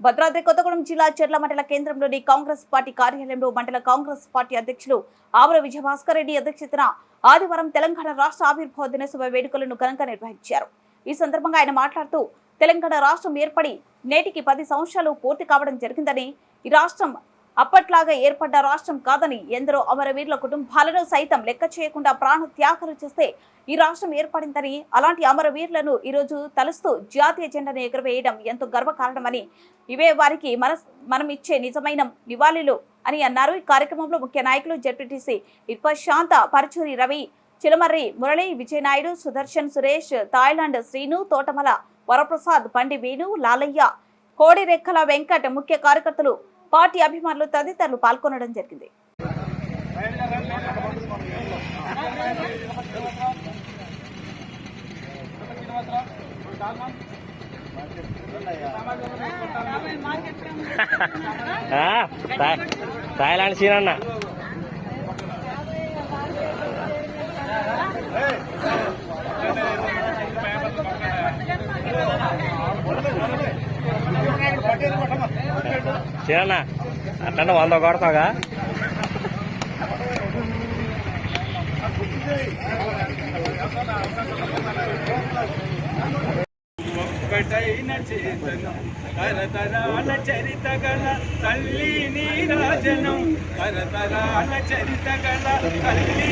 భద్రాద్రి కొత్తగూడెం జిల్లా చెర్ల మండల కేంద్రంలోని కాంగ్రెస్ పార్టీ కార్యాలయంలో మండల కాంగ్రెస్ పార్టీ అధ్యక్షులు ఆవుల విజయభాస్కర్ రెడ్డి అధ్యక్షతన ఆదివారం తెలంగాణ రాష్ట్ర ఆవిర్భావ దినోత్సవ వేడుకలను ఘనంగా నిర్వహించారు. ఈ సందర్భంగా ఆయన మాట్లాడుతూ తెలంగాణ రాష్ట్రం ఏర్పడి నేటికి 10 సంవత్సరాలు పూర్తి కావడం జరిగిందని, ఈ రాష్ట్రం అప్పట్లాగా ఏర్పడ్డ రాష్ట్రం కాదని, ఎందరో అమరవీరుల కుటుంబాలను సైతం లెక్క చేయకుండా ప్రాణ త్యాగాలు చేస్తే ఈ రాష్ట్రం ఏర్పడిందని, అలాంటి అమరవీరులను ఈరోజు తలుస్తూ జాతీయ జెండాను ఎగురవేయడం ఎంతో గర్వకారణమని, ఇవే వారికి మనం ఇచ్చే నిజమైన నివాళులు అని అన్నారు. ఈ కార్యక్రమంలో ముఖ్య నాయకులు జెడ్పీటీసీ శాంత, పరచూరి రవి, చిలమర్రి మురళి, విజయనాయుడు, సుదర్శన్, సురేష్, థాయిలాండ్ శ్రీను, తోటమల వరప్రసాద్, బండి వేణు, లాలయ్య, కోడిరెక్కల వెంకట్, ముఖ్య కార్యకర్తలు, పార్టీ అభిమానులు తదితరులు పాల్గొనడం జరిగింది. థాయిలాండ్ సీనన్న సీనన్న అట్లా 100 కొడతాగా. ఒక్కటైన చేతనం తరతరాల చరిత గల తల్లి నీరాజనం, తరతరాల చరిత గల తల్లి